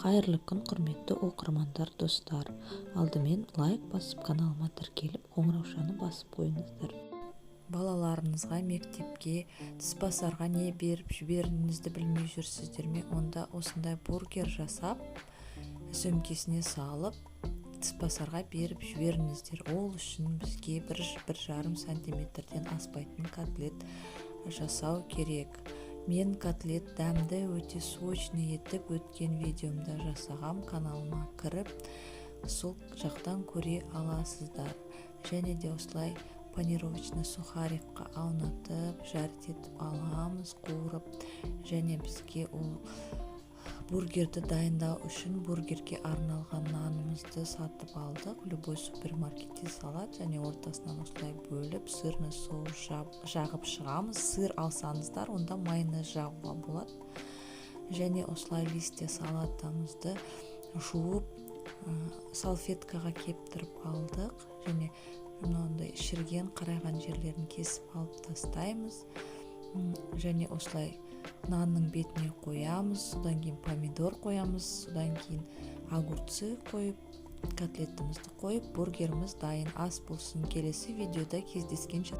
Қайырлы күн, құрметті оқырмандар, достар. Алдымен лайк басып, каналыма тіркеліп, қоңыраушаны басып қойыңыздар. Балаларыңызға мектепке, тіс не беріп жіберіңізді білмей жүрсіздер ме? Онда осындай бургер жасап, сөмкесіне салып, тіс беріп жіберіңіздер. Ол үшін бізге 1,5 сантиметрден аспайтын котлет жасау керек. Мен котлет дәмді өте сочный етіп өткен видеомда жасағам, каналыма кіріп, сол жақтан көре аласыздар. Және де осылай панировочный сухарикқа аунатып, жарып аламыз, қуырып. Және бізге ол бургерді дайындау үшін бургерге арналған нанымызды сатып алдық. Любой супермаркетте салат, және ортасынан осылай бөліп, сырны соус жағып шығамыз. Сыр алсаңыздар, онда майонез жағуға болады. Және осылай листья салатамызды жуып, салфеткаға кептіріп алдық. Және мынандай шіріген, қарайған жерлерін кесіп алып тастаймыз. Және осылай нанның бетіне қоямыз, содан кейін помидор қоямыз, содан кейін огурцы қойып, котлетімізді қойып, бургеріміз дайын. Ас болсын. Келесі видеода кездескенше.